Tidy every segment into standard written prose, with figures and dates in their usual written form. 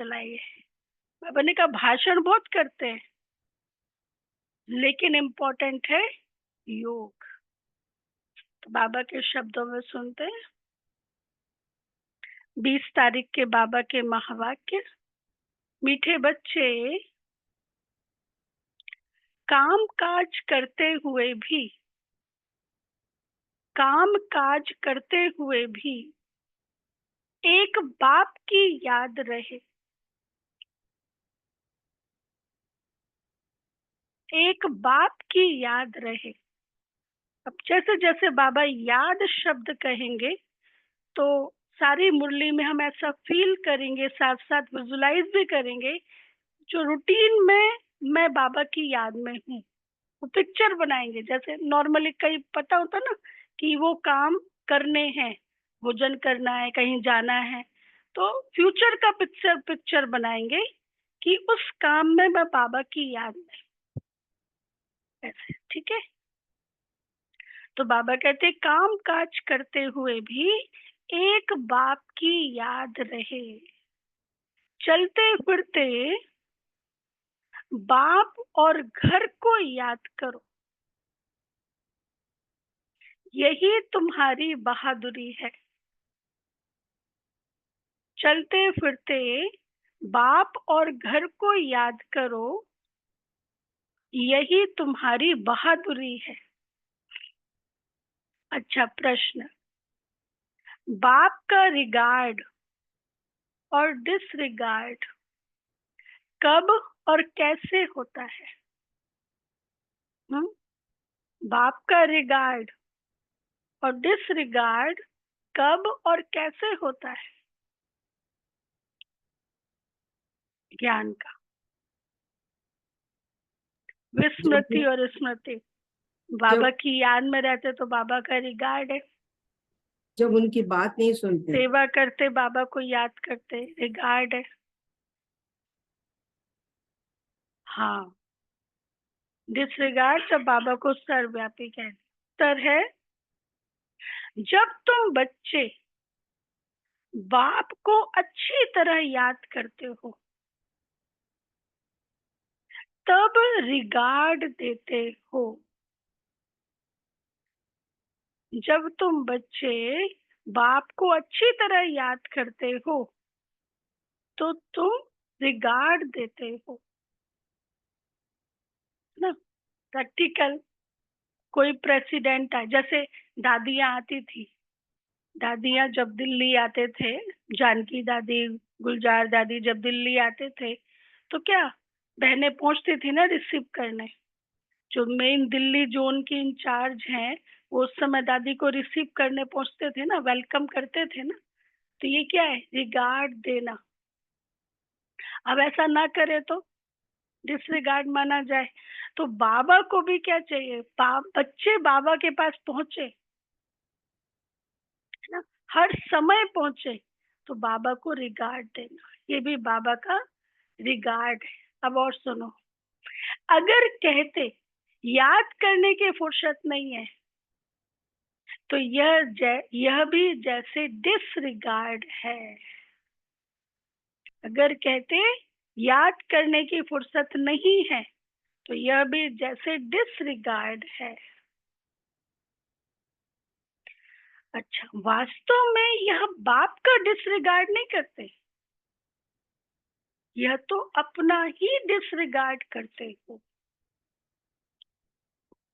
चलाइए। बाबा ने कहा भाषण बहुत करते हैं, लेकिन इम्पोर्टेंट है योग। तो बाबा के शब्दों में सुनते हैं 20 तारीख के बाबा के महावाक्य। मीठे बच्चे, काम काज करते हुए भी, काम काज करते हुए भी एक बाप की याद रहे, एक बाप की याद रहे। अब जैसे जैसे बाबा याद शब्द कहेंगे तो सारी मुरली में हम ऐसा फील करेंगे, साथ साथ विजुलाइज भी करेंगे, जो रूटीन में मैं बाबा की याद में हूँ। वो पिक्चर बनाएंगे, जैसे नॉर्मली कई पता होता ना कि वो काम करने हैं, भोजन करना है, कहीं जाना है, तो फ्यूचर का पिक्चर बनाएंगे कि उस काम में मैं बाबा की याद में, ऐसे। ठीक है। तो बाबा कहते काम काज करते हुए भी एक बाप की याद रहे, चलते फिरते बाप और घर को याद करो, यही तुम्हारी बहादुरी है। चलते फिरते बाप और घर को याद करो, यही तुम्हारी बहादुरी है। अच्छा प्रश्न, बाप का रिगार्ड और डिसरिगार्ड कब और कैसे होता है? बाप का रिगार्ड और डिसरिगार्ड कब और कैसे होता है? ज्ञान का। जब विस्मृति और स्मृति, जब बाबा की याद में रहते तो बाबा का रिगार्ड है, जब उनकी बात नहीं सुनते। सेवा करते बाबा को याद करते, रिगार्ड है। हाँ, डिसरिगार्ड जब बाबा को सर्वव्यापी कहते। उत्तर है, जब तुम बच्चे बाप को अच्छी तरह याद करते हो तब रिगार्ड देते हो। जब तुम बच्चे बाप को अच्छी तरह याद करते हो तो तुम रिगार्ड देते हो ना। प्रैक्टिकल, कोई प्रेसिडेंट है, जैसे दादियाँ आती थी, दादियाँ जब दिल्ली आते थे, जानकी दादी, गुलजार दादी जब दिल्ली आते थे तो क्या बहनें पहुंचती थी ना रिसीव करने। जो मेन दिल्ली जोन के इंचार्ज हैं वो उस समय दादी को रिसीव करने पहुंचते थे ना, वेलकम करते थे ना। तो ये क्या है? रिगार्ड देना। अब ऐसा ना करे तो डिसरिगार्ड माना जाए। तो बाबा को भी क्या चाहिए? बच्चे बाबा के पास पहुंचे, है ना, हर समय पहुंचे, तो बाबा को रिगार्ड देना, ये भी बाबा का रिगार्ड है। अब और सुनो, अगर कहते याद करने की फुर्सत नहीं है तो यह भी जैसे डिसरिगार्ड है। अगर कहते याद करने की फुर्सत नहीं है तो यह भी जैसे डिसरिगार्ड है। अच्छा, वास्तव में यह बाप का डिसरिगार्ड नहीं करते, यह तो अपना ही डिसरिगार्ड करते हो।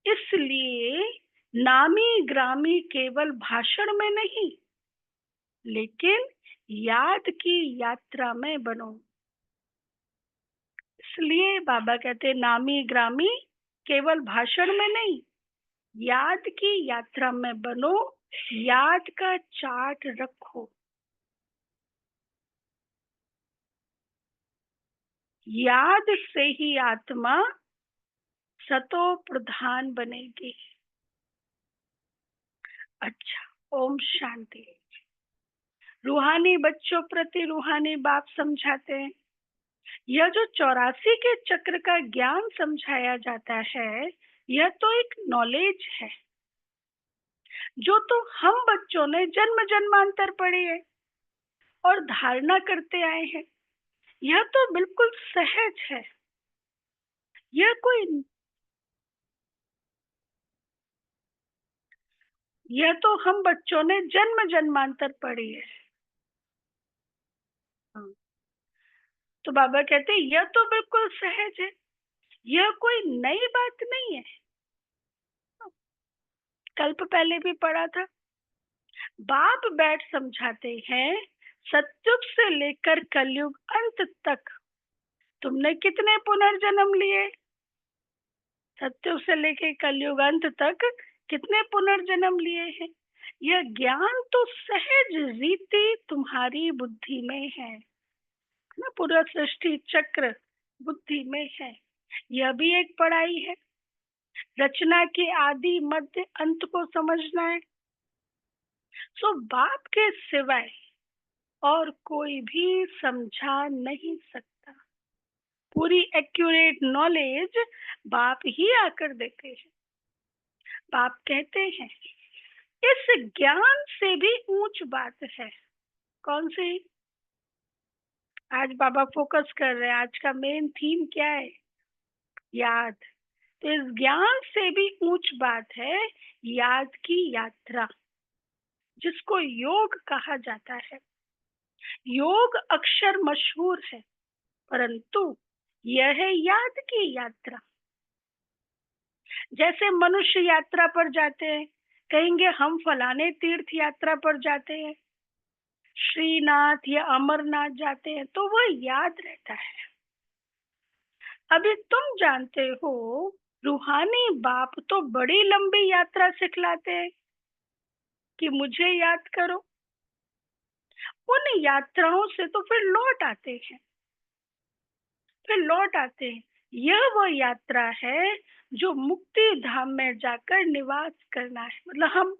इसलिए नामी ग्रामी केवल भाषण में नहीं, लेकिन याद की यात्रा में बनो। इसलिए बाबा कहते नामी ग्रामी केवल भाषण में नहीं, याद की यात्रा में बनो, याद का चार्ट रखो। याद से ही आत्मा सतो प्रधान बनेगी। अच्छा, ओम शांति। रूहानी बच्चों प्रति रूहानी बाप समझाते हैं, यह जो 84 के चक्र का ज्ञान समझाया जाता है यह तो एक नॉलेज है जो तो हम बच्चों ने जन्म जन्मांतर पढ़ी है और धारणा करते आए हैं। यह तो बिल्कुल सहज है, यह कोई, यह तो हम बच्चों ने जन्म जन्मांतर पढ़ी है। हाँ, तो बाबा कहते हैं यह तो बिल्कुल सहज है, यह कोई नई बात नहीं है। कल्प पहले भी पढ़ा था। बाप बैठ समझाते हैं, सतयुग से लेकर कलयुग अंत तक तुमने कितने पुनर्जन्म लिए? सतयुग से लेकर कलयुग अंत तक कितने पुनर्जन्म लिए हैं? यह ज्ञान तो सहज रीति तुम्हारी बुद्धि में है ना, पूरा सृष्टि चक्र बुद्धि में है। यह भी एक पढ़ाई है। रचना के आदि मध्य अंत को समझना है। सो बाप के सिवाय और कोई भी समझा नहीं सकता। पूरी एक्यूरेट नॉलेज बाप ही आकर देते हैं। बाप कहते हैं इस ज्ञान से भी ऊंच बात है। कौन सी? आज बाबा फोकस कर रहे हैं, आज का मेन थीम क्या है? याद। तो इस ज्ञान से भी ऊंच बात है याद की यात्रा, जिसको योग कहा जाता है। योग अक्षर मशहूर है, परंतु यह है याद की यात्रा। जैसे मनुष्य यात्रा पर जाते हैं, कहेंगे हम फलाने तीर्थ यात्रा पर जाते हैं, श्रीनाथ या अमरनाथ जाते हैं, तो वह याद रहता है। अभी तुम जानते हो रूहानी बाप तो बड़ी लंबी यात्रा सिखलाते हैं कि मुझे याद करो। उन यात्राओं से तो फिर लौट आते हैं, फिर लौट आते हैं। यह वो यात्रा है जो मुक्ति धाम में जाकर निवास करना है। मतलब हम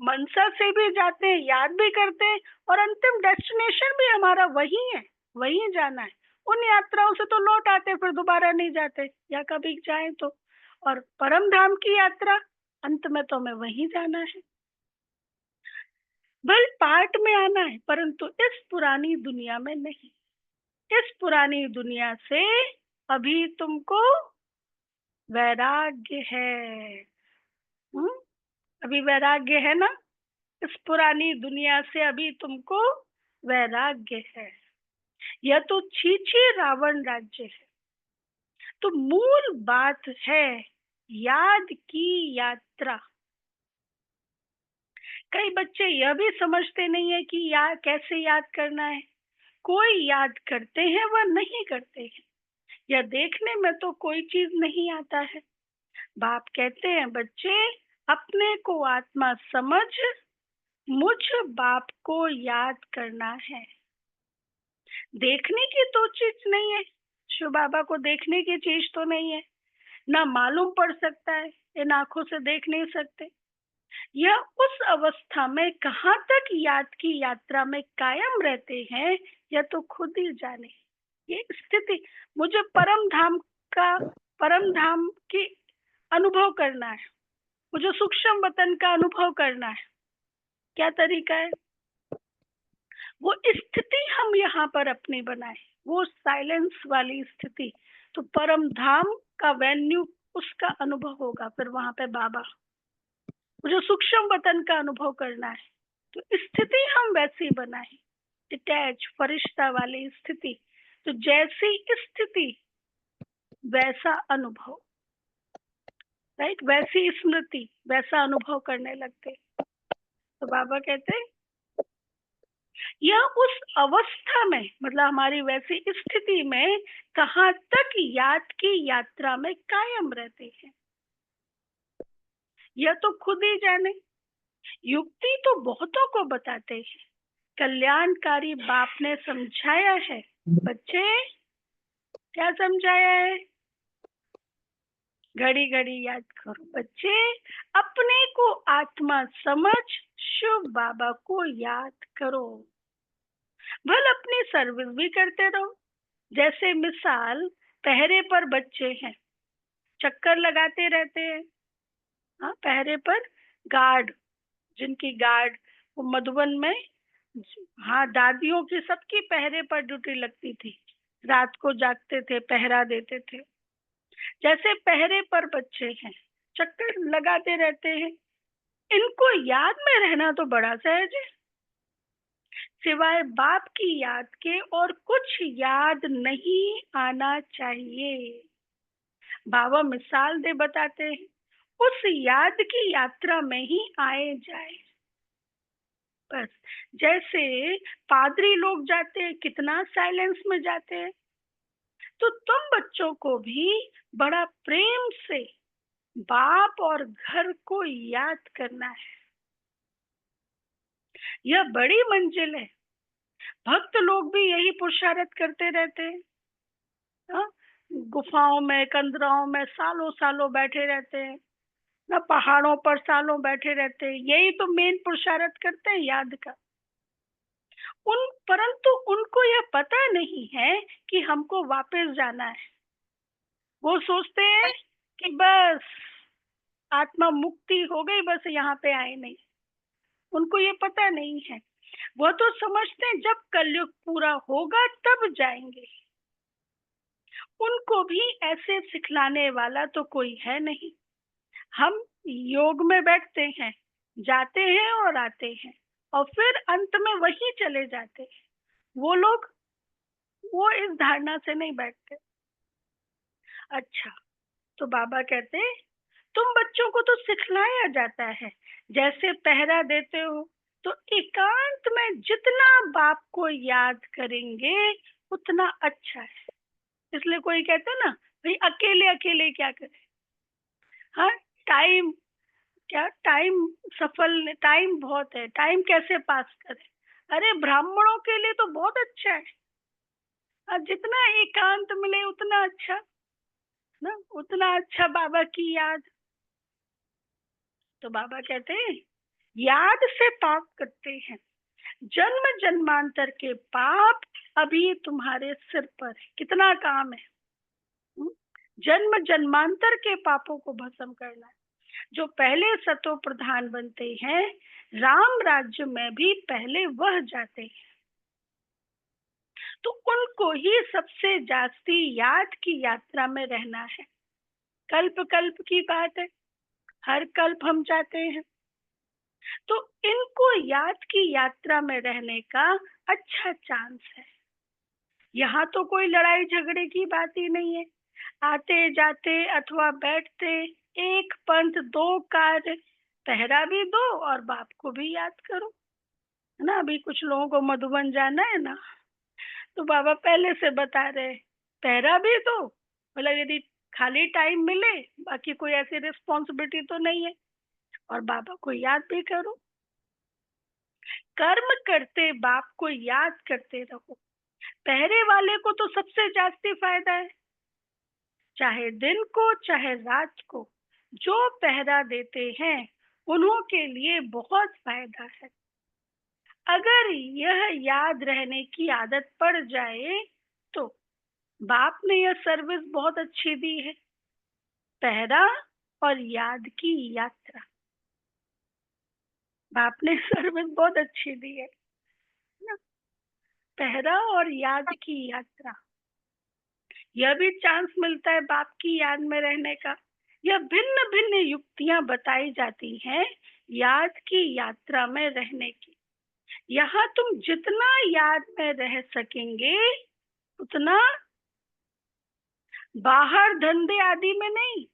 मनसा से भी जाते हैं, याद भी करते हैं, और अंतिम डेस्टिनेशन भी हमारा वही है, वही जाना है। उन यात्राओं से तो लौट आते, फिर दोबारा नहीं जाते, या कभी जाए तो। और परम धाम की यात्रा, अंत में तो हमें वही जाना है। भले पार्ट में आना है, परंतु इस पुरानी दुनिया में नहीं। इस पुरानी दुनिया से अभी तुमको वैराग्य है। अभी वैराग्य है ना? इस पुरानी दुनिया से अभी तुमको वैराग्य है। यह तो छीछी रावण राज्य है। तो मूल बात है याद की यात्रा। कई बच्चे यह भी समझते नहीं है कि कैसे याद करना है। कोई याद करते हैं, वह नहीं करते हैं। यह देखने में तो कोई चीज नहीं आता है। बाप कहते हैं बच्चे, अपने को आत्मा समझ, मुझ बाप को याद करना है। देखने की तो चीज नहीं है, शिव बाबा को देखने की चीज तो नहीं है, ना मालूम पड़ सकता है, इन आंखों से देख नहीं सकते। यह उस अवस्था में कहाँ तक याद की यात्रा में कायम रहते हैं, यह तो खुद ही जाने। ये स्थिति, मुझे परम धाम की अनुभव करना है, मुझे सूक्ष्म वतन का अनुभव करना है। क्या तरीका है? वो स्थिति हम यहाँ पर अपनी बनाए, वो साइलेंस वाली स्थिति। तो परम धाम का वेन्यू, उसका अनुभव होगा फिर वहां पे बाबा। मुझे सूक्ष्म वतन का अनुभव करना है, तो स्थिति हम वैसी बनाए, डिटैच फरिश्ता वाली स्थिति। तो जैसी स्थिति वैसा अनुभव, राइट? वैसी स्मृति वैसा अनुभव करने लगते। तो बाबा कहते हैं यह उस अवस्था में, मतलब हमारी वैसी स्थिति में कहाँ तक याद की यात्रा में कायम रहते हैं, यह तो खुद ही जाने। युक्ति तो बहुतों को बताते हैं, कल्याणकारी बाप ने समझाया है। बच्चे, क्या समझाया है? घड़ी घड़ी याद करो बच्चे, अपने को आत्मा समझ, शिव बाबा को याद करो। भले अपनी सर्विस भी करते रहो। जैसे मिसाल, पहरे पर बच्चे हैं, चक्कर लगाते रहते हैं। हाँ, पहरे पर गार्ड, जिनकी गार्ड, वो मधुबन में हाँ, दादियों की सबकी पहरे पर ड्यूटी लगती थी, रात को जागते थे, पहरा देते थे। जैसे पहरे पर बच्चे हैं, चक्कर लगाते रहते हैं, इनको याद में रहना तो बड़ा सहज है। सिवाय बाप की याद के और कुछ याद नहीं आना चाहिए। बाबा मिसाल दे बताते हैं, उस याद की यात्रा में ही आए जाए। बस जैसे पादरी लोग जाते हैं, कितना साइलेंस में जाते हैं, तो तुम बच्चों को भी बड़ा प्रेम से बाप और घर को याद करना है। यह बड़ी मंजिल है। भक्त लोग भी यही पुरुषार्थ करते रहते हैं। हाँ? गुफाओं में, कंदराओं में सालों सालों बैठे रहते हैं ना, पहाड़ों पर सालों बैठे रहते हैं। यही तो मेन पुरुषार्थ करते हैं, याद का। परंतु उनको यह पता नहीं है कि हमको वापस जाना है। वो सोचते हैं कि बस आत्मा मुक्ति हो गई, बस यहाँ पे आए नहीं। उनको ये पता नहीं है। वो तो समझते हैं जब कलयुग पूरा होगा तब जाएंगे। उनको भी ऐसे सिखलाने वाला तो कोई है नहीं। हम योग में बैठते हैं, जाते हैं और आते हैं, और फिर अंत में वही चले जाते हैं। वो लोग वो इस धारणा से नहीं बैठते। अच्छा, तो बाबा कहते हैं तुम बच्चों को तो सिखलाया जाता है, जैसे पहरा देते हो, तो एकांत में जितना बाप को याद करेंगे उतना अच्छा है। इसलिए कोई कहते हैं ना, भाई अकेले अकेले क्या करे। हाँ, टाइम क्या, टाइम सफल, टाइम बहुत है, टाइम कैसे पास करे। अरे ब्राह्मणों के लिए तो बहुत अच्छा है। जितना एकांत मिले उतना अच्छा ना, उतना अच्छा बाबा की याद। तो बाबा कहते हैं याद से पाप करते हैं, जन्म जन्मांतर के पाप अभी तुम्हारे सिर पर है। कितना काम है। हुँ? जन्म जन्मांतर के पापों को भस्म करना है। जो पहले सतो प्रधान बनते हैं, राम राज्य में भी पहले वह जाते हैं, तो उनको ही सबसे जास्ती याद की यात्रा में रहना है। कल्प कल्प की बात है, हर कल्प हम जाते हैं, तो इनको याद की यात्रा में रहने का अच्छा चांस है। यहाँ तो कोई लड़ाई झगड़े की बात ही नहीं है। आते जाते अथवा बैठते, एक पंथ दो कार्य, पहरा भी दो और बाप को भी याद करो। है ना, अभी कुछ लोगों को मधुबन जाना है ना, तो बाबा पहले से बता रहे पहरा भी दो, मतलब यदि खाली टाइम मिले, बाकी कोई ऐसी रिस्पॉन्सिबिलिटी तो नहीं है, और बाबा को याद भी करो। कर्म करते बाप को याद करते रहो। पहरे वाले को तो सबसे जास्ती फायदा है, चाहे दिन को चाहे रात को। जो पहरा देते हैं उन्हों के लिए बहुत फायदा है। अगर यह याद रहने की आदत पड़ जाए तो बाप ने यह सर्विस बहुत अच्छी दी है, पहरा और याद की यात्रा। बाप ने सर्विस बहुत अच्छी दी है ना, पहरा और याद की यात्रा। यह भी चांस मिलता है बाप की याद में रहने का। यह भिन्न भिन्न युक्तियां बताई जाती हैं याद की यात्रा में रहने की। यहाँ तुम जितना याद में रह सकेंगे उतना, बाहर धंधे आदि में नहीं।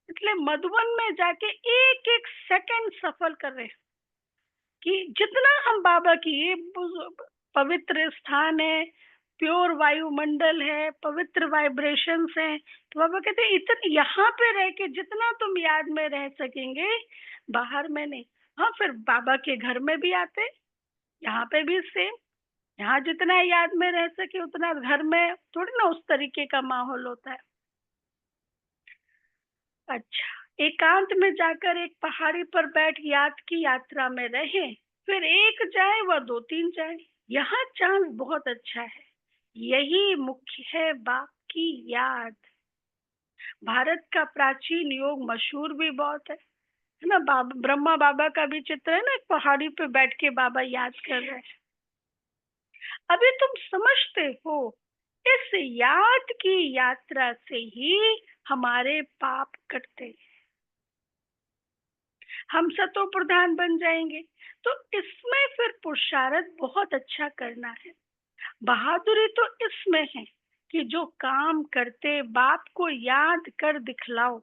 इसलिए मधुबन में जाके एक एक सेकंड सफल कर रहे हैं कि जितना हम बाबा की, ये पवित्र स्थान है, प्योर वायुमंडल है, पवित्र वाइब्रेशंस हैं, तो बाबा कहते हैं इतने यहाँ पे रह के जितना तुम याद में रह सकेंगे, बाहर में नहीं। हाँ, फिर बाबा के घर में भी आते, यहाँ पे भी सेम। यहाँ जितना याद में रह सके उतना, घर में थोड़ी ना उस तरीके का माहौल होता है। अच्छा, एकांत में जाकर एक पहाड़ी पर बैठ याद की यात्रा में रहे, फिर एक जाए व दो तीन जाए, यहाँ चांस बहुत अच्छा है। यही मुख्य है बाप की याद। भारत का प्राचीन योग मशहूर भी बहुत है ना। बाबा ब्रह्मा बाबा का भी चित्र है ना, एक पहाड़ी पे बैठ के बाबा याद कर रहे हैं। अभी तुम समझते हो, इस याद की यात्रा से ही हमारे पाप कटते हैं, हम सतो प्रधान बन जाएंगे। तो इसमें फिर पुरुषार्थ बहुत अच्छा करना है। बहादुरी तो इसमें है कि जो काम करते बाप को याद कर दिखलाओ।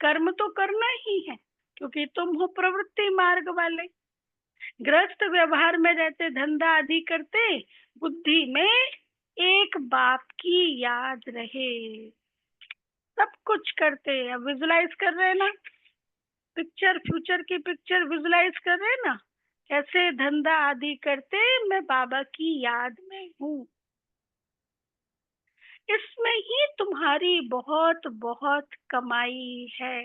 कर्म तो करना ही है, क्योंकि तुम हो प्रवृत्ति मार्ग वाले। गृहस्थ व्यवहार में रहते, धंधा आदि करते, बुद्धि में एक बाप की याद रहे। सब कुछ करते हैं, अब विजुलाइज कर रहे हैं ना, पिक्चर, फ्यूचर की पिक्चर विजुलाइज कर रहे हैं ना, कैसे धंधा आदि करते, मैं बाबा की याद में हूँ। इसमें ही तुम्हारी बहुत बहुत कमाई है।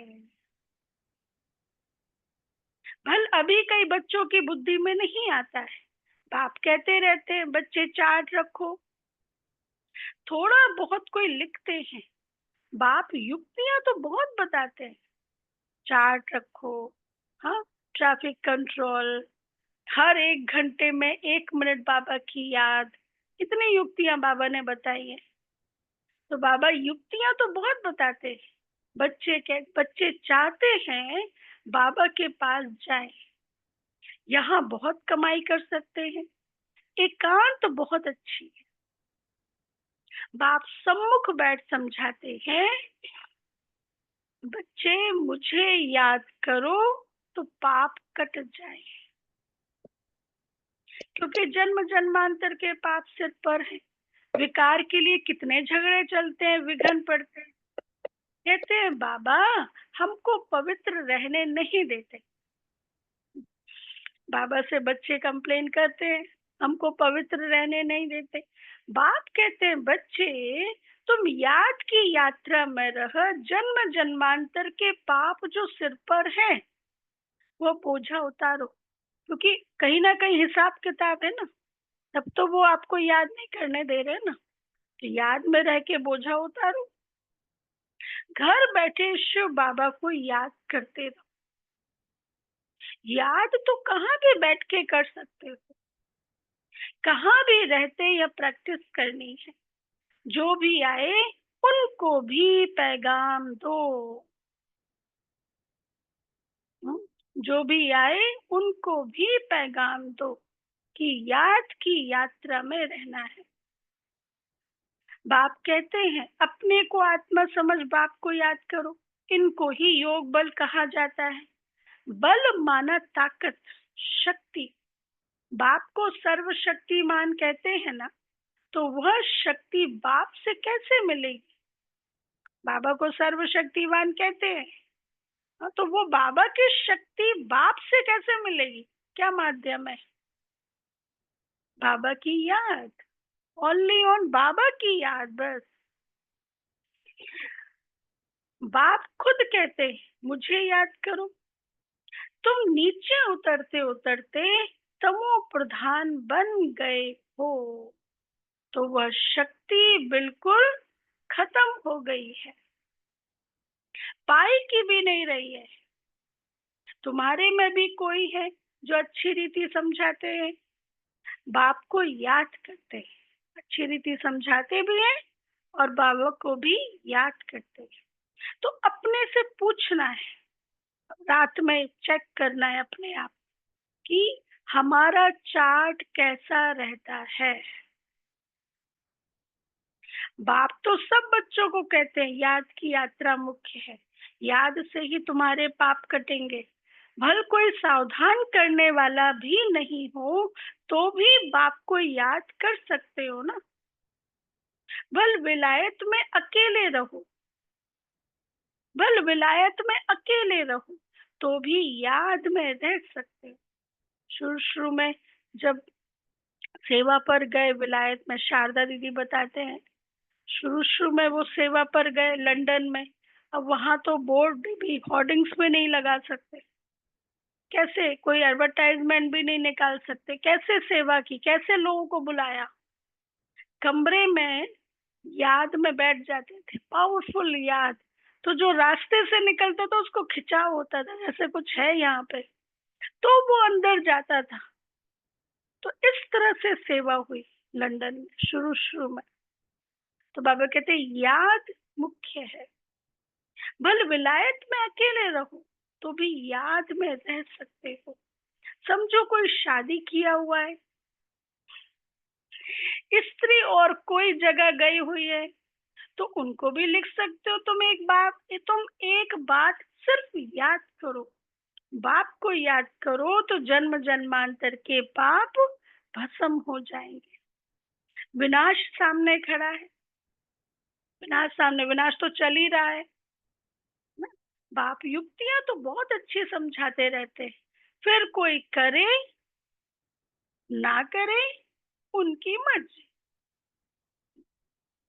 भल अभी कई बच्चों की बुद्धि में नहीं आता है, बाप कहते रहते हैं बच्चे चार्ट रखो, थोड़ा बहुत कोई लिखते हैं। बाप युक्तियां तो बहुत बताते हैं, चार्ट रखो, हाँ, ट्रैफिक कंट्रोल, हर 1 घंटे में 1 मिनट बाबा की याद, इतनी युक्तियां बाबा ने बताई है। तो बाबा युक्तियां तो बहुत बताते हैं, बच्चे चाहते हैं बाबा के पास जाएं, यहाँ बहुत कमाई कर सकते हैं, एकांत तो बहुत अच्छी है। बाप सम्मुख बैठ समझाते हैं, बच्चे मुझे याद करो तो पाप कट जाए, क्योंकि जन्म जन्मांतर के पाप सिर पर है। विकार के लिए कितने झगड़े चलते हैं, विघ्न पड़ते हैं। कहते हैं बाबा हमको पवित्र रहने नहीं देते। बाबा से बच्चे कंप्लेन करते हैं, हमको पवित्र रहने नहीं देते। बाप कहते हैं बच्चे तुम याद की यात्रा में रह, जन्म जन्मांतर के पाप जो सिर पर है वो बोझा उतारो, क्योंकि कहीं ना कहीं हिसाब किताब है ना, तब तो वो आपको याद नहीं करने दे रहे ना, कि याद में रह के बोझा उतारो। घर बैठे शिव बाबा को याद करते रहो। याद तो कहाँ भी बैठ के कर सकते हो, कहाँ भी रहते या प्रैक्टिस करनी है। जो भी आए उनको भी पैगाम दो, जो भी आए उनको भी पैगाम दो कि याद की यात्रा में रहना है। बाप कहते हैं अपने को आत्मा समझ बाप को याद करो, इनको ही योग बल कहा जाता है। बल माना ताकत, शक्ति। बाप को सर्वशक्तिमान कहते हैं ना, तो वह शक्ति बाप से कैसे मिलेगी? बाबा को सर्वशक्तिमान कहते हैं, तो वो बाबा की शक्ति बाप से कैसे मिलेगी? क्या माध्यम है? बाबा की याद, ओनली ऑन बाबा की याद बस। बाप खुद कहते हैं मुझे याद करो। तुम नीचे उतरते उतरते तमो प्रधान बन गए हो, तो वह शक्ति बिल्कुल खत्म हो गई है, पाई की भी नहीं रही है। तुम्हारे में भी कोई है जो अच्छी रीति समझाते हैं, बाप को याद करते हैं, अच्छी रीति समझाते भी हैं और बाबा को भी याद करते हैं। तो अपने से पूछना है, रात में चेक करना है अपने आप कि हमारा चार्ट कैसा रहता है। बाप तो सब बच्चों को कहते हैं याद की यात्रा मुख्य है, याद से ही तुम्हारे पाप कटेंगे। भल कोई सावधान करने वाला भी नहीं हो तो भी बाप को याद कर सकते हो ना। भल विलायत में अकेले रहो, भल विलायत में अकेले रहो तो भी याद में रह सकते हो। शुरू शुरू में जब सेवा पर गए विलायत में, शारदा दीदी बताते हैं शुरू शुरू में वो सेवा पर गए लंदन में, अब वहां तो बोर्ड भी, होर्डिंग्स में नहीं लगा सकते, कैसे कोई एडवर्टाइजमेंट भी नहीं निकाल सकते, कैसे सेवा की, कैसे लोगों को बुलाया। कमरे में याद में बैठ जाते थे, पावरफुल याद। तो जो रास्ते से निकलता था उसको खिंचाव होता था, जैसे कुछ है यहाँ पे, तो वो अंदर जाता था। तो इस तरह से सेवा हुई। लंदन में शुरू शुरू में। तो बाबा कहते याद मुख्य है। भले विलायत में अकेले रहो तो भी याद में रह सकते हो। समझो कोई शादी किया हुआ है, स्त्री और कोई जगह गई हुई है, तो उनको भी लिख सकते हो। तुम एक बात सिर्फ याद करो, बाप को याद करो तो जन्म जन्मांतर के पाप भस्म हो जाएंगे। विनाश सामने खड़ा है, विनाश तो चल ही रहा है ना? बाप युक्तियां तो बहुत अच्छी समझाते रहते हैं, फिर कोई करे ना करे उनकी मर्जी।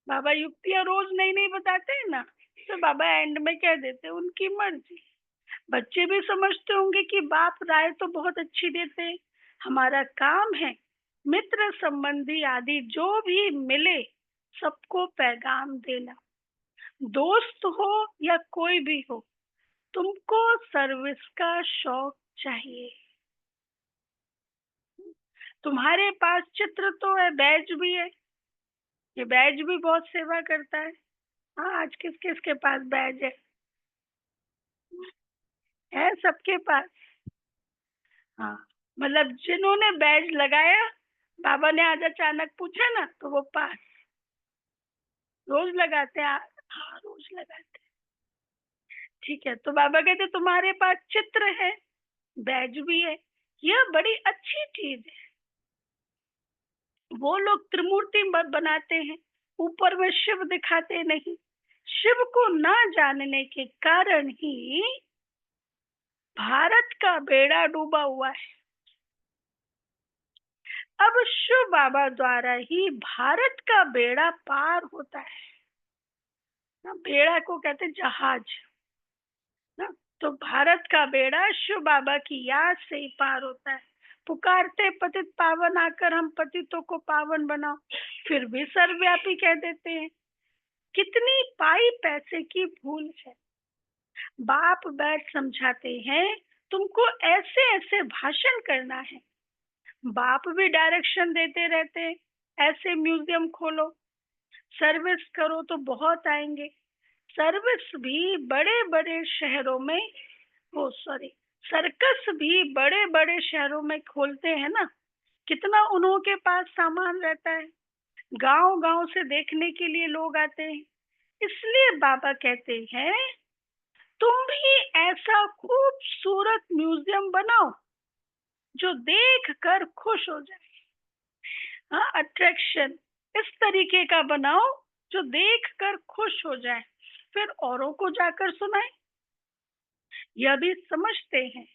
बाबा युक्तियां रोज नई नई बताते हैं ना, तो बाबा एंड में कह देते हैं उनकी मर्जी। बच्चे भी समझते होंगे कि बाप राय तो बहुत अच्छी देते हैं, हमारा काम है मित्र संबंधी आदि जो भी मिले सबको पैगाम देना। दोस्त हो या कोई भी हो, तुमको सर्विस का शौक चाहिए। तुम्हारे पास चित्र तो है, बैज भी है, ये बैज भी बहुत सेवा करता है। हाँ, आज किस किस के पास बैज है सबके पास। हाँ, मतलब जिन्होंने बैज लगाया, बाबा ने आज अचानक पूछा ना तो वो पास। रोज लगाते हैं, हाँ रोज लगाते हैं। ठीक है, तो बाबा कहते तुम्हारे पास चित्र है, बैज भी है, यह बड़ी अच्छी चीज है। वो लोग त्रिमूर्ति बनाते हैं, ऊपर में शिव दिखाते नहीं। शिव को ना जानने के कारण ही भारत का बेड़ा डूबा हुआ है। अब शिव बाबा द्वारा ही भारत का बेड़ा पार होता है ना। बेड़ा को कहते जहाज ना। तो भारत का बेड़ा शिव बाबा की याद से ही पार होता है। पुकारते पतित पावन आकर हम पतितों को पावन बनाओ, फिर भी सर्वव्यापी कह देते हैं। कितनी पाई पैसे की भूल है। बाप बैठ समझाते हैं तुमको ऐसे ऐसे भाषण करना है। बाप भी डायरेक्शन देते रहते हैं, ऐसे म्यूजियम खोलो, सर्विस करो तो बहुत आएंगे। सर्विस भी बड़े बड़े शहरों में, ओ सॉरी, सर्कस भी बड़े बड़े शहरों में खोलते हैं ना। कितना उन्हों के पास सामान रहता है, गांव गांव से देखने के लिए लोग आते हैं। इसलिए बाबा कहते हैं तुम भी ऐसा खूबसूरत म्यूजियम बनाओ जो देख कर खुश हो जाए। हाँ, अट्रैक्शन इस तरीके का बनाओ जो देख कर खुश हो जाए, फिर औरों को जाकर सुनाए। यह भी समझते हैं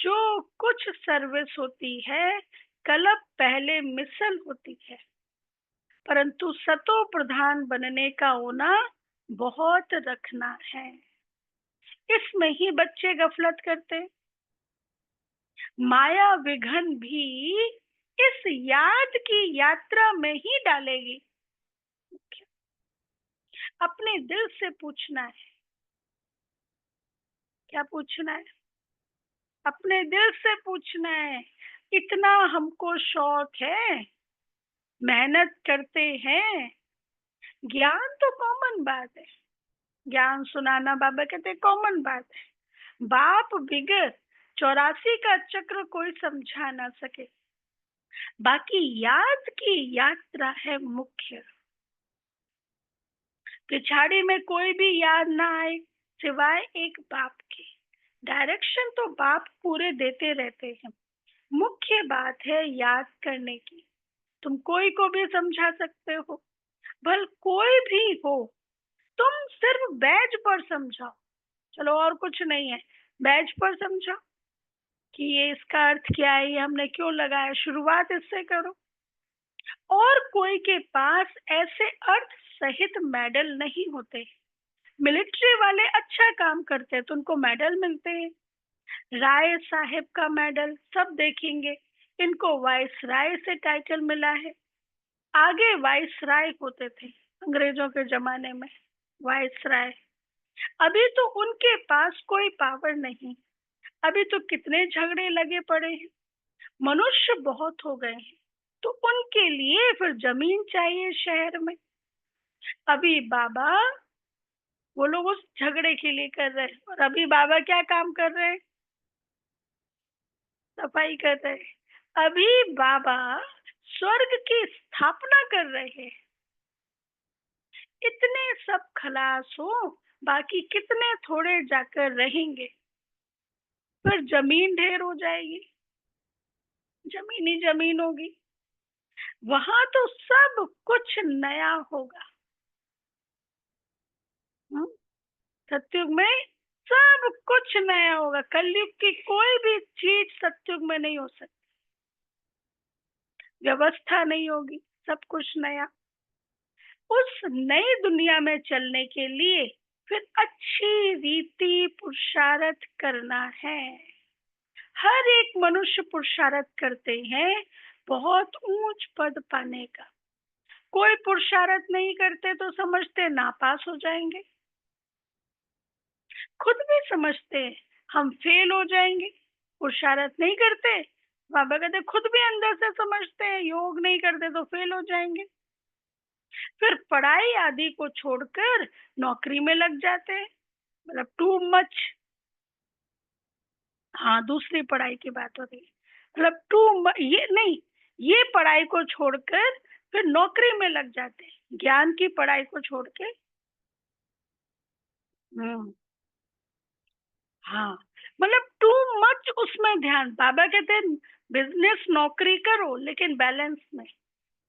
जो कुछ सर्विस होती है कलब पहले मिसल होती है, परंतु सतो प्रधान बनने का होना बहुत रखना है। इसमें ही बच्चे गफलत करते। माया विघन भी इस याद की यात्रा में ही डालेगी। अपने दिल से पूछना है, क्या पूछना है? अपने दिल से पूछना है। इतना हमको शौक है, मेहनत करते हैं। ज्ञान तो कॉमन बात है, ज्ञान सुनाना बाबा कहते कॉमन बात है। बाप बिगर 84 का चक्र कोई समझा ना सके। बाकी याद की यात्रा है मुख्य। पिछाड़ी में कोई भी याद ना आए सिवाय एक बाप के। डायरेक्शन तो बाप पूरे देते रहते हैं, मुख्य बात है याद करने की। तुम कोई को भी समझा सकते हो, भल कोई भी हो, तुम सिर्फ बैज पर समझाओ। चलो और कुछ नहीं है, बैज पर समझाओ कि ये इसका अर्थ क्या है, ये हमने क्यों लगाया, शुरुआत इससे करो। और कोई के पास ऐसे अर्थ सहित मेडल नहीं होते। मिलिट्री वाले अच्छा काम करते हैं तो उनको मेडल मिलते हैं। राय साहेब का मेडल सब देखेंगे, इनको वाइस राय से टाइटल मिला है। आगे वाइस राय होते थे अंग्रेजों के जमाने में, वाइस राय। अभी तो उनके पास कोई पावर नहीं। अभी तो कितने झगड़े लगे पड़े हैं, मनुष्य बहुत हो गए हैं, तो उनके लिए फिर जमीन चाहिए शहर में। अभी बाबा वो लोग उस झगड़े के लिए कर रहे हैं, और अभी बाबा क्या काम कर रहे हैं? सफाई कर रहे हैं। अभी बाबा स्वर्ग की स्थापना कर रहे हैं। इतने सब खलास हो, बाकी कितने थोड़े जाकर रहेंगे, फिर जमीन ढेर हो जाएगी, जमीन ही जमीन होगी। वहां तो सब कुछ नया होगा। हम्म? सतयुग में सब कुछ नया होगा। कलयुग की कोई भी चीज सतयुग में नहीं हो सकती। व्यवस्था नहीं होगी, सब कुछ नया। उस नई दुनिया में चलने के लिए फिर अच्छी रीति पुरुषार्थ करना है। हर एक मनुष्य पुरुषार्थ करते हैं बहुत ऊंच पद पाने का। कोई पुरुषार्थ नहीं करते तो समझते नापास हो जाएंगे, खुद भी समझते हैं हम फेल हो जाएंगे। पुरुषार्थ नहीं करते, बाबा कहते खुद भी अंदर से समझते हैं योग नहीं करते तो फेल हो जाएंगे। फिर पढ़ाई आदि को छोड़कर नौकरी में लग जाते हैं, मतलब टू मच। हाँ, दूसरी पढ़ाई की बात हो रही है। मतलब ये नहीं, ये पढ़ाई को छोड़कर फिर नौकरी में लग जाते हैं, ज्ञान की पढ़ाई को छोड़ के। हम्म। हाँ, मतलब टू मच उसमें ध्यान। बाबा कहते हैं बिजनेस नौकरी करो लेकिन बैलेंस में।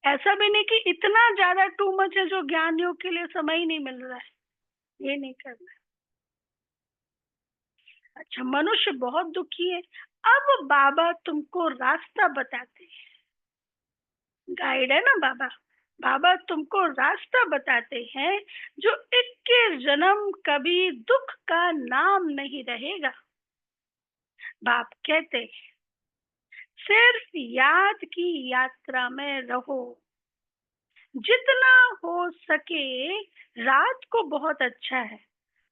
ऐसा भी नहीं कि इतना ज्यादा टू मच है जो ज्ञान योग के लिए समय ही नहीं मिल रहा है, ये नहीं करना। अच्छा, मनुष्य बहुत दुखी है। अब बाबा तुमको रास्ता बताते हैं, गाइड है ना बाबा। बाबा तुमको रास्ता बताते हैं जो 21 जन्म कभी दुख का नाम नहीं रहेगा। बाप कहते हैं सिर्फ याद की यात्रा में रहो। जितना हो सके रात को बहुत अच्छा है,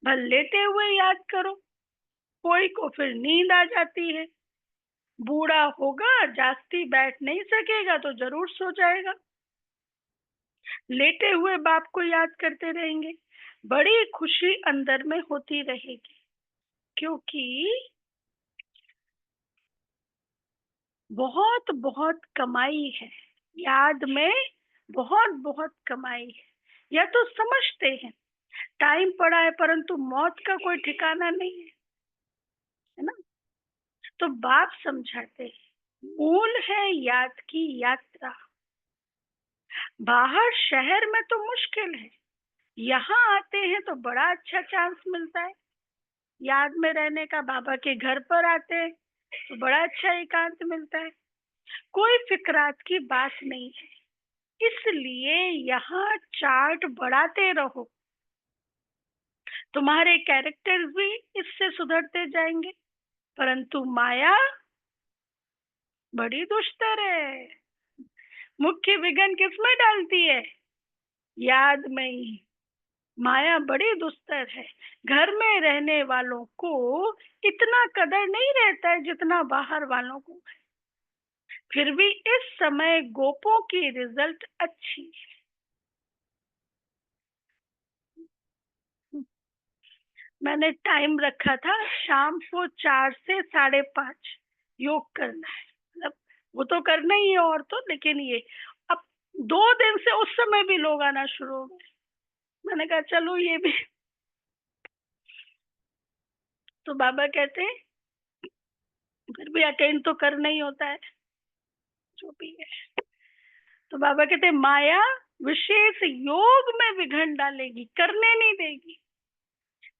भले लेटे हुए याद करो। कोई को फिर नींद आ जाती है, बूढ़ा होगा जास्ती बैठ नहीं सकेगा तो जरूर सो जाएगा। लेटे हुए बाप को याद करते रहेंगे, बड़ी खुशी अंदर में होती रहेगी। क्योंकि बहुत बहुत कमाई है याद में, बहुत बहुत कमाई है। या तो समझते हैं टाइम पड़ा है परंतु मौत का कोई ठिकाना नहीं है ना। तो बाप समझाते हैं मूल है याद की यात्रा। बाहर शहर में तो मुश्किल है, यहाँ आते हैं तो बड़ा अच्छा चांस मिलता है याद में रहने का। बाबा के घर पर आते हैं तो बड़ा अच्छा एकांत मिलता है, कोई फिक्रात की बात नहीं है। इसलिए यहाँ चार्ट बढ़ाते रहो, तुम्हारे कैरेक्टर्स भी इससे सुधरते जाएंगे। परंतु माया बड़ी दुष्टर है। मुख्य विघन किसमें डालती है? याद में ही। माया बड़ी दुस्तर है। घर में रहने वालों को इतना कदर नहीं रहता है जितना बाहर वालों को है। फिर भी इस समय गोपों की रिजल्ट अच्छी है। मैंने टाइम रखा था शाम को 4 से 5:30 योग करना है। मतलब वो तो करना ही है और तो, लेकिन ये अब 2 दिन से उस समय भी लोग आना शुरू हो गए। मैंने कहा चलो ये भी। तो बाबा कहते हैं फिर भी अटेंड तो करना ही होता है, जो भी है। तो बाबा कहते हैं माया विशेष योग में विघन डालेगी, करने नहीं देगी।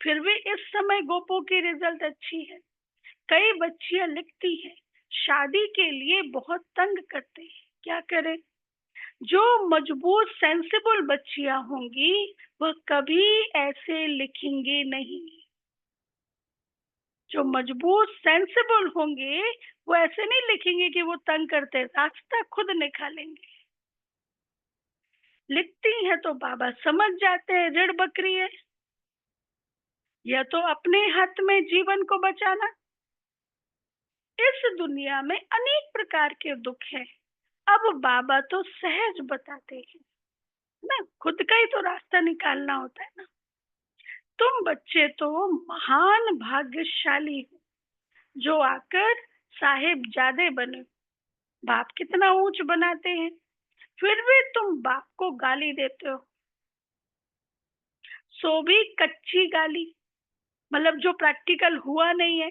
फिर भी इस समय गोपों की रिजल्ट अच्छी है। कई बच्चियां लिखती हैं शादी के लिए बहुत तंग करते हैं, क्या करें। जो मजबूत सेंसिबल बच्चियां होंगी वह कभी ऐसे लिखेंगे नहीं। जो मजबूत सेंसिबल होंगे वो ऐसे नहीं लिखेंगे कि वो तंग करते, रास्ता खुद निकालेंगे। लिखती है तो बाबा समझ जाते हैं ऋण बकरी है, यह तो अपने हाथ में जीवन को बचाना। इस दुनिया में अनेक प्रकार के दुख हैं, अब बाबा तो सहज बताते हैं ना, खुद का ही तो रास्ता निकालना होता है ना। तुम बच्चे तो महान भाग्यशाली हो जो आकर साहिबजादे बने। बाप कितना ऊंच बनाते हैं, फिर भी तुम बाप को गाली देते हो, सो भी कच्ची गाली। मतलब जो प्रैक्टिकल हुआ नहीं है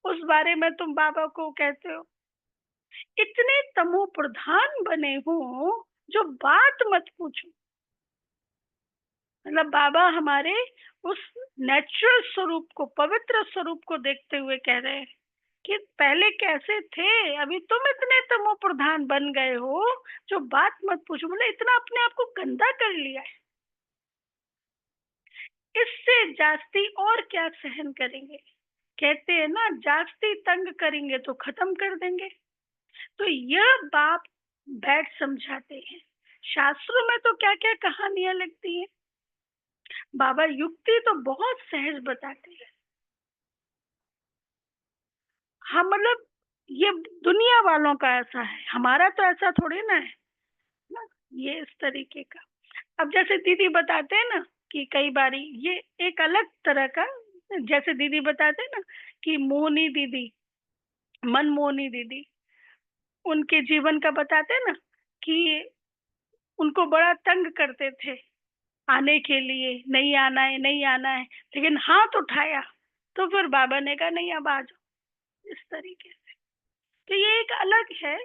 उस बारे में तुम बाबा को कहते हो। इतने तमो प्रधान बने हो जो बात मत पूछो। मतलब बाबा हमारे उस नेचुरल स्वरूप को, पवित्र स्वरूप को देखते हुए कह रहे हैं कि पहले कैसे थे, अभी तुम इतने तमो प्रधान बन गए हो जो बात मत पूछो। मतलब इतना अपने आप को गंदा कर लिया है, इससे जास्ती और क्या सहन करेंगे। कहते हैं ना, जास्ती तंग करेंगे तो खत्म कर देंगे। तो यह बाप बैठ समझाते हैं। शास्त्रों में तो क्या क्या कहानियां लगती है, बाबा युक्ति तो बहुत सहज बताते हैं। हाँ, मतलब ये दुनिया वालों का ऐसा है, हमारा तो ऐसा थोड़ी ना है ना, ये इस तरीके का। अब जैसे दीदी बताते हैं ना कि कई बारी ये एक अलग तरह का, जैसे दीदी बताते हैं ना कि मोहनी दीदी, मनमोहनी दीदी, उनके जीवन का बताते हैं ना कि उनको बड़ा तंग करते थे आने के लिए, नहीं आना है नहीं आना है, लेकिन हाथ उठाया तो फिर बाबा ने कहा नहीं अब आ जाओ, इस तरीके से। तो ये एक अलग है।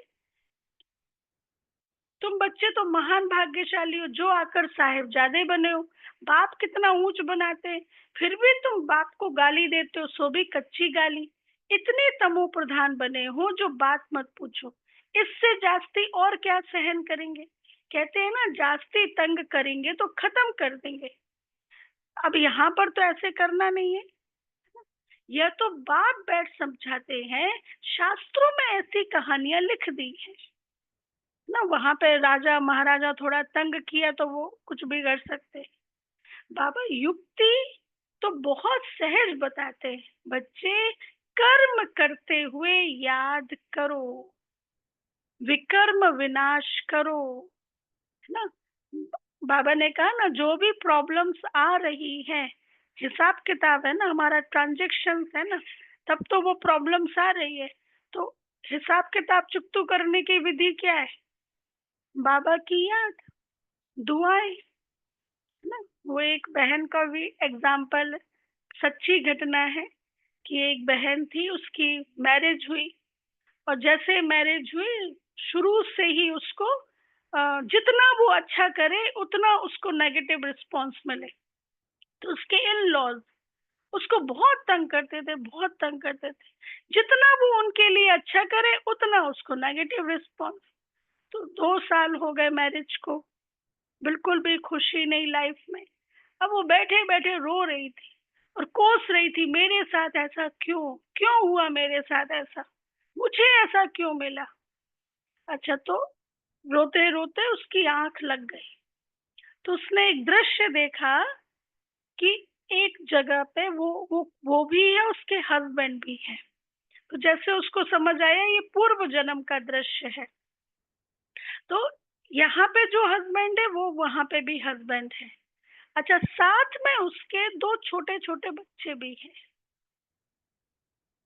तुम बच्चे तो महान भाग्यशाली हो जो आकर साहिबजादे बने हो। बाप कितना ऊंच बनाते हैं, फिर भी तुम बाप को गाली देते हो, सो भी कच्ची गाली। इतने तमो प्रधान बने हो जो बात मत पूछो, इससे जास्ती और क्या सहन करेंगे। कहते हैं ना, जास्ती तंग करेंगे तो खत्म कर देंगे। अब यहाँ पर तो ऐसे करना नहीं है, यह तो बाप बैठ समझाते हैं। शास्त्रों में ऐसी कहानियां लिख दी है ना, वहां पे राजा महाराजा थोड़ा तंग किया तो वो कुछ भी कर सकते। बाबा युक्ति तो बहुत सहज बताते हैं। बच्चे, कर्म करते हुए याद करो, विकर्म विनाश करो, है ना। बाबा ने कहा ना, जो भी प्रॉब्लम्स आ रही है, हिसाब किताब है ना हमारा, ट्रांजेक्शन है ना, तब तो वो प्रॉब्लम्स आ रही है। तो हिसाब किताब चुकतू करने की विधि क्या है, बाबा की याद, दुआएं, है ना। वो एक बहन का भी एग्जाम्पल, सच्ची घटना है कि एक बहन थी, उसकी मैरिज हुई, और जैसे मैरिज हुई शुरू से ही उसको जितना वो अच्छा करे उतना उसको नेगेटिव रिस्पॉन्स मिले। तो उसके इन लॉज उसको बहुत तंग करते थे, बहुत तंग करते थे। जितना वो उनके लिए अच्छा करे उतना उसको नेगेटिव रिस्पॉन्स। तो 2 साल हो गए मैरिज को, बिल्कुल भी खुशी नहीं लाइफ में। अब वो बैठे बैठे रो रही थी और कोस रही थी, मेरे साथ ऐसा क्यों, क्यों हुआ मेरे साथ ऐसा, मुझे ऐसा क्यों मिला। अच्छा, तो रोते रोते उसकी आंख लग गई, तो उसने एक दृश्य देखा कि एक जगह पे वो भी है, उसके हस्बैंड भी है। तो जैसे उसको समझ आया ये पूर्व जन्म का दृश्य है। तो यहाँ पे जो हस्बैंड है वो वहां पे भी हस्बैंड है। अच्छा, साथ में उसके 2 छोटे छोटे बच्चे भी हैं।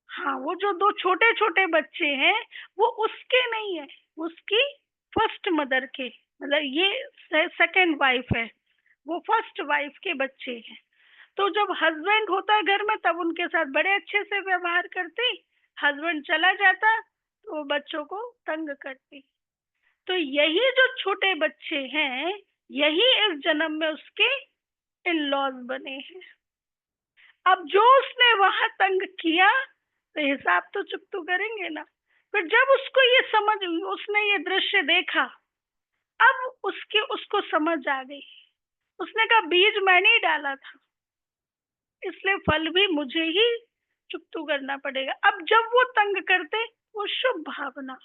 हाँ, वो जो 2 छोटे छोटे बच्चे हैं वो उसके नहीं है, उसकी फर्स्ट मदर के, मतलब ये सेकंड वाइफ है, वो फर्स्ट वाइफ के बच्चे हैं। तो जब हस्बैंड होता है घर में तब उनके साथ बड़े अच्छे से व्यवहार करती, हस्बैंड चला जाता तो वो बच्चों को तंग करती। तो यही जो छोटे बच्चे हैं, यही इस जन्म में उसके इन लॉज बने हैं। अब जो उसने वहां तंग किया तो हिसाब तो चुकतू करेंगे ना। फिर जब उसको ये समझ, उसने ये दृश्य देखा, अब उसको समझ आ गई। उसने कहा बीज मैंने ही डाला था, इसलिए फल भी मुझे ही चुकतू करना पड़ेगा। अब जब वो तंग करते, वो शुभ भावना,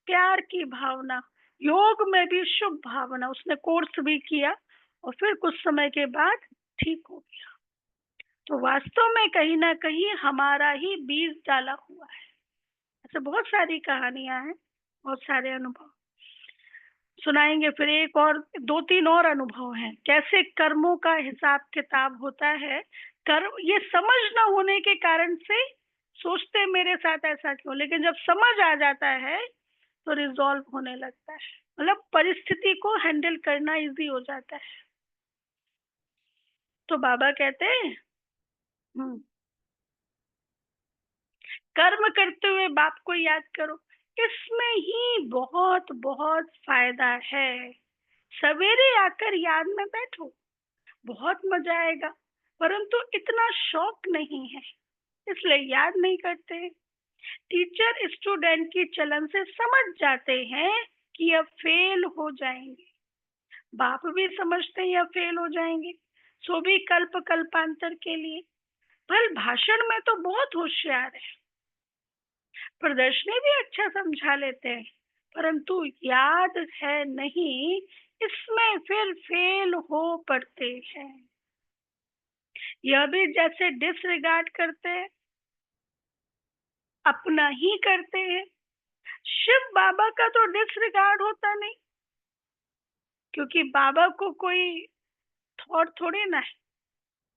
प्यार की भावना, योग में भी शुभ भावना, उसने कोर्स भी किया और फिर कुछ समय के बाद ठीक हो गया। तो वास्तव में कहीं ना कहीं हमारा ही बीज डाला हुआ है। ऐसे बहुत सारी कहानियां हैं, बहुत सारे अनुभव। सुनाएंगे। फिर एक और 2-3 और अनुभव हैं, कैसे कर्मों का हिसाब किताब होता है। कर्म ये समझ ना होने के कारण से सोचते मेरे साथ ऐसा क्यों, लेकिन जब समझ आ जाता है तो रिजॉल्व होने लगता है, मतलब परिस्थिति को हैंडल करना इजी हो जाता है। तो बाबा कहते हैं कर्म करते हुए बाप को याद करो, इसमें ही बहुत बहुत फायदा है। सवेरे आकर याद में बैठो, बहुत मजा आएगा, परंतु इतना शौक नहीं है इसलिए याद नहीं करते। टीचर स्टूडेंट की चलन से समझ जाते हैं कि अब फेल हो जाएंगे, बाप भी समझते हैं अब फेल हो जाएंगे, सो भी कल्प कल्पांतर के लिए। पर भाषण में तो बहुत होशियार है, प्रदर्शनी भी अच्छा समझा लेते हैं, परंतु याद है नहीं, इसमें फिर फेल हो पड़ते हैं। यह भी जैसे डिसरिगार्ड करते हैं, अपना ही करते हैं। शिव बाबा का तो डिसरिगार्ड होता नहीं, क्योंकि बाबा को कोई थॉट थोड़ी ना है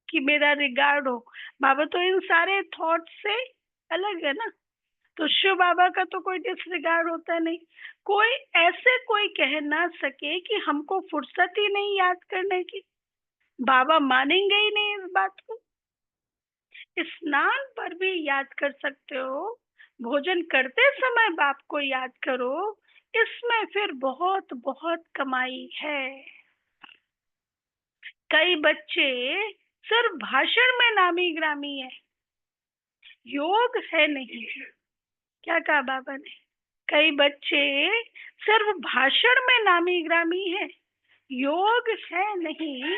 कि मेरा रिगार्ड हो। बाबा तो इन सारे थॉट से अलग है ना, तो शिव बाबा का तो कोई डिसरिगार्ड होता नहीं। कोई ऐसे कोई कह ना सके कि हमको फुर्सत ही नहीं याद करने की, बाबा मानेंगे ही नहीं इस बात को। स्नान पर भी याद कर सकते हो, भोजन करते समय बाप को याद करो, इसमें फिर बहुत बहुत कमाई है। कई बच्चे सिर्फ भाषण में नामी ग्रामी है, योग है नहीं। क्या कहा बाबा ने? कई बच्चे सिर्फ भाषण में नामी ग्रामी है, योग है नहीं।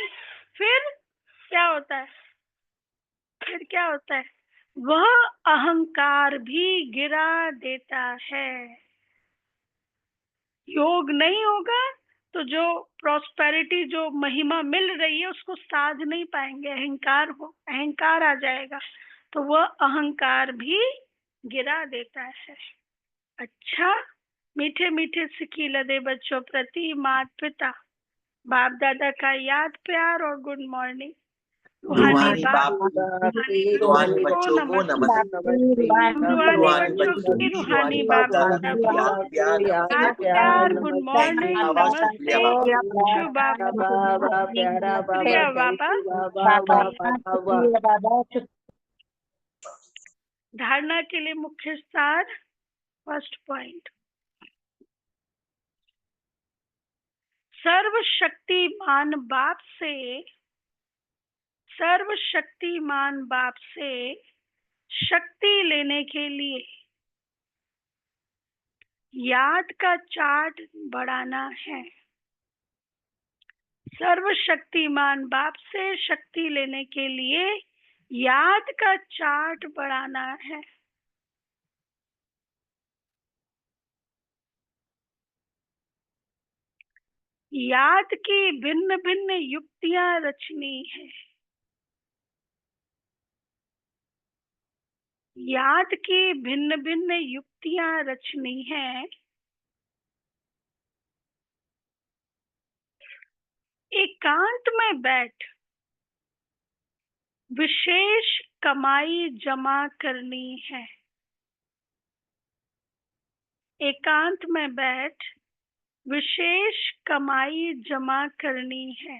फिर क्या होता है? फिर क्या होता है? वह अहंकार भी गिरा देता है। योग नहीं होगा तो जो प्रॉस्पेरिटी, जो महिमा मिल रही है उसको साध नहीं पाएंगे, अहंकार आ जाएगा, तो वह अहंकार भी गिरा देता है। अच्छा, मीठे मीठे सिक्की लदे बच्चों प्रति माता पिता बाप दादा का याद प्यार और गुड मॉर्निंग। रूहानी रूहानी बाप, बाप रूहानी रूहानी बच्चों को बच्चों को नमस्ते। नमस्ते। हम रूहानी रूहानी बच्चों बच्चों की की रूहानी रूहानी बाप बाप दादा दादा को को याद प्यार याद नमस्ते। प्यार गुड थैंक यू मॉर्निंग बाबा, शुक्रिया नमस्ते। बाबा। शिव बाबा, बाबा प्यारा बाबा, शुक्रिया थैंक बाबा। यू बाबा बाबा। धारणा के लिए मुख्य सार, फर्स्ट पॉइंट, सर्वशक्तिमान बाप से शक्ति लेने के लिए याद का चार्ट बढ़ाना है। सर्वशक्तिमान बाप से शक्ति लेने के लिए याद का चार्ट बढ़ाना है। याद की भिन्न भिन्न युक्तियां रचनी है। याद की भिन्न भिन्न युक्तियां रचनी है। एकांत में बैठ विशेष कमाई जमा करनी है। एकांत में बैठ विशेष कमाई जमा करनी है।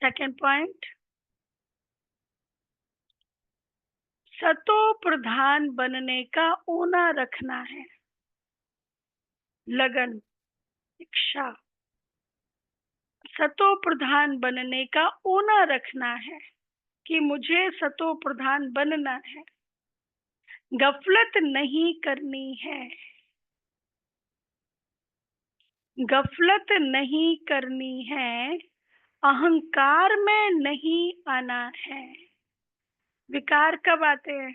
सेकंड पॉइंट, सतो प्रधान बनने का ऊना रखना है। लगन, इच्छा, सतो प्रधान बनने का ऊना रखना है कि मुझे सतो प्रधान बनना है। गफलत नहीं करनी है। गफलत नहीं करनी है। अहंकार में नहीं आना है। विकार कब आते हैं?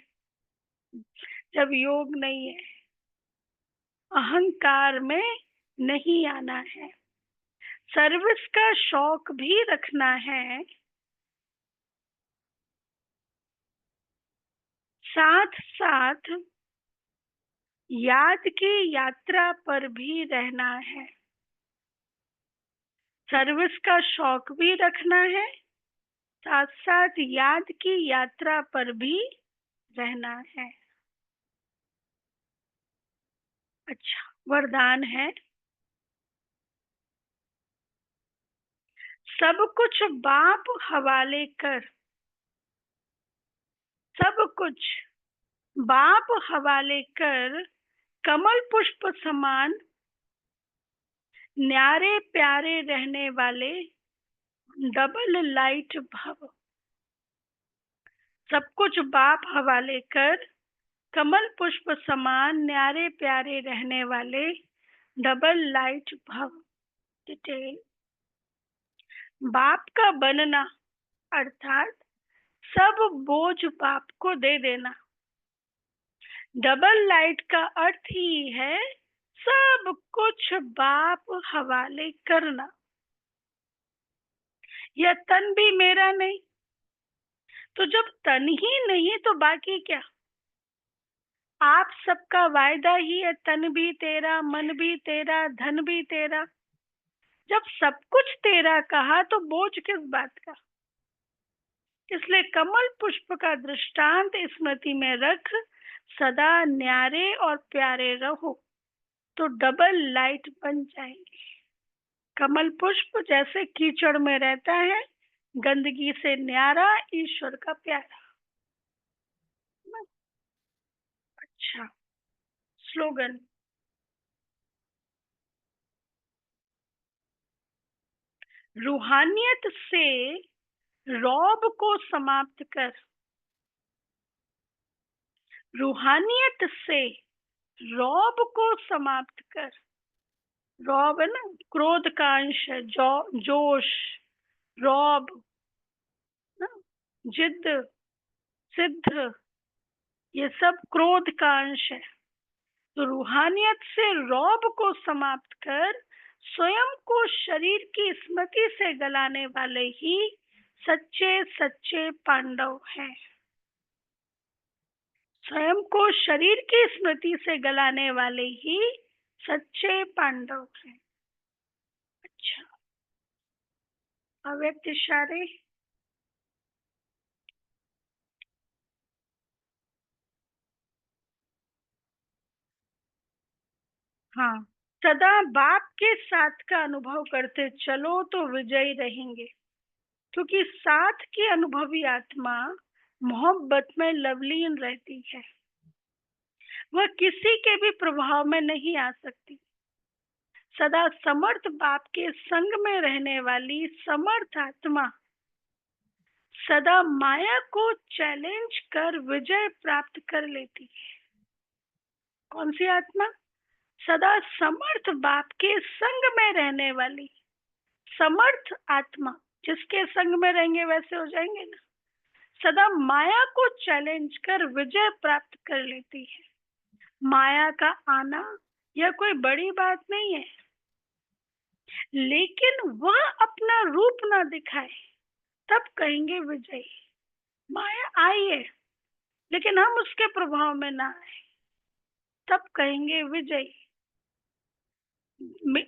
जब योग नहीं है। अहंकार में नहीं आना है। सर्विस का शौक भी रखना है। साथ साथ याद की यात्रा पर भी रहना है। सर्विस का शौक भी रखना है, साथ साथ याद की यात्रा पर भी रहना है। अच्छा, वरदान है, सब कुछ बाप हवाले कर, सब कुछ बाप हवाले कर, कमल पुष्प समान न्यारे प्यारे रहने वाले डबल लाइट भव। सब कुछ बाप हवाले कर, कमल पुष्प समान न्यारे प्यारे रहने वाले डबल लाइट भव। डिटेल, बाप का बनना अर्थात सब बोझ बाप को दे देना। डबल लाइट का अर्थ ही है सब कुछ बाप हवाले करना। यह तन भी मेरा नहीं, तो जब तन ही नहीं तो बाकी क्या। आप सबका वायदा ही है, तन भी तेरा, मन भी तेरा, धन भी तेरा। जब सब कुछ तेरा कहा तो बोझ किस बात का। इसलिए कमल पुष्प का दृष्टांत स्मृति में रख, सदा न्यारे और प्यारे रहो तो डबल लाइट बन जाएंगे। कमल पुष्प जैसे कीचड़ में रहता है, गंदगी से न्यारा, ईश्वर का प्यारा। अच्छा, स्लोगन, रूहानियत से रौब को समाप्त कर। रूहानियत से रौब को समाप्त कर। रौब है ना, क्रोध का अंश है, जोश, रौब ना, जिद, सिद्ध, ये सब क्रोध का अंश है। तो रूहानियत से रौब को समाप्त कर स्वयं को शरीर की स्मृति से गलाने वाले ही सच्चे सच्चे पांडव हैं। स्वयं को शरीर की स्मृति से गलाने वाले ही सच्चे पांडव हैं। अच्छा, अव्यक्त इशारे, हाँ, सदा बाप के साथ का अनुभव करते चलो तो विजयी रहेंगे, क्योंकि साथ की अनुभवी आत्मा मोहब्बत में लवलीन रहती है, वह किसी के भी प्रभाव में नहीं आ सकती। सदा समर्थ बाप के संग में रहने वाली समर्थ आत्मा सदा माया को चैलेंज कर विजय प्राप्त कर लेती है। कौन सी आत्मा? सदा समर्थ बाप के संग में रहने वाली समर्थ आत्मा। जिसके संग में रहेंगे वैसे हो जाएंगे ना। सदा माया को चैलेंज कर विजय प्राप्त कर लेती है। माया का आना यह कोई बड़ी बात नहीं है, लेकिन वह अपना रूप ना दिखाए तब कहेंगे विजयी। माया आई है लेकिन हम उसके प्रभाव में ना आए तब कहेंगे विजयी।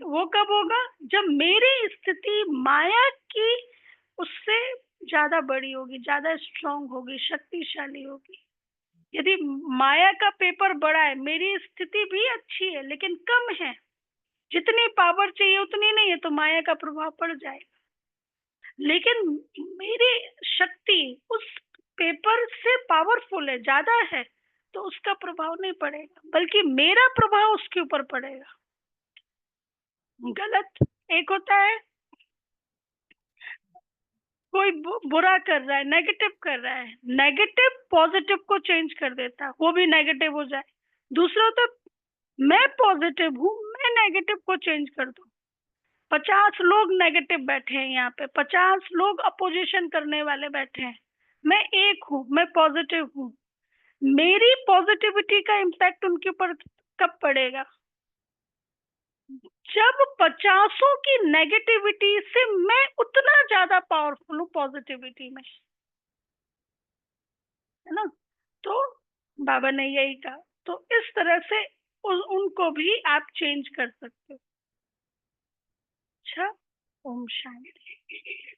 वो कब होगा? जब मेरी स्थिति माया की उससे ज्यादा बड़ी होगी, ज्यादा स्ट्रांग होगी, शक्तिशाली होगी। यदि माया का पेपर बड़ा है, मेरी स्थिति भी अच्छी है लेकिन कम है, जितनी पावर चाहिए उतनी नहीं है, तो माया का प्रभाव पड़ जाएगा। लेकिन मेरी शक्ति उस पेपर से पावरफुल है, ज्यादा है, तो उसका प्रभाव नहीं पड़ेगा, बल्कि मेरा प्रभाव उसके ऊपर पड़ेगा। गलत एक होता है कोई बुरा कर रहा है, नेगेटिव कर रहा है, नेगेटिव पॉजिटिव को चेंज कर देता, वो भी नेगेटिव हो जाए। दूसरा तो मैं पॉजिटिव हूँ, मैं नेगेटिव को चेंज कर दूं। 50 लोग नेगेटिव बैठे हैं यहाँ पे, 50 लोग अपोजिशन करने वाले बैठे हैं, मैं एक हूँ, मैं पॉजिटिव हूँ। मेरी पॉजिटिविटी का इम्पैक्ट उनके ऊपर कब पड़ेगा? जब 50 की नेगेटिविटी से मैं उतना ज्यादा पावरफुल हूँ पॉजिटिविटी में, है ना। तो बाबा ने यही कहा। तो इस तरह से उनको भी आप चेंज कर सकते हो। अच्छा, ओम शांति।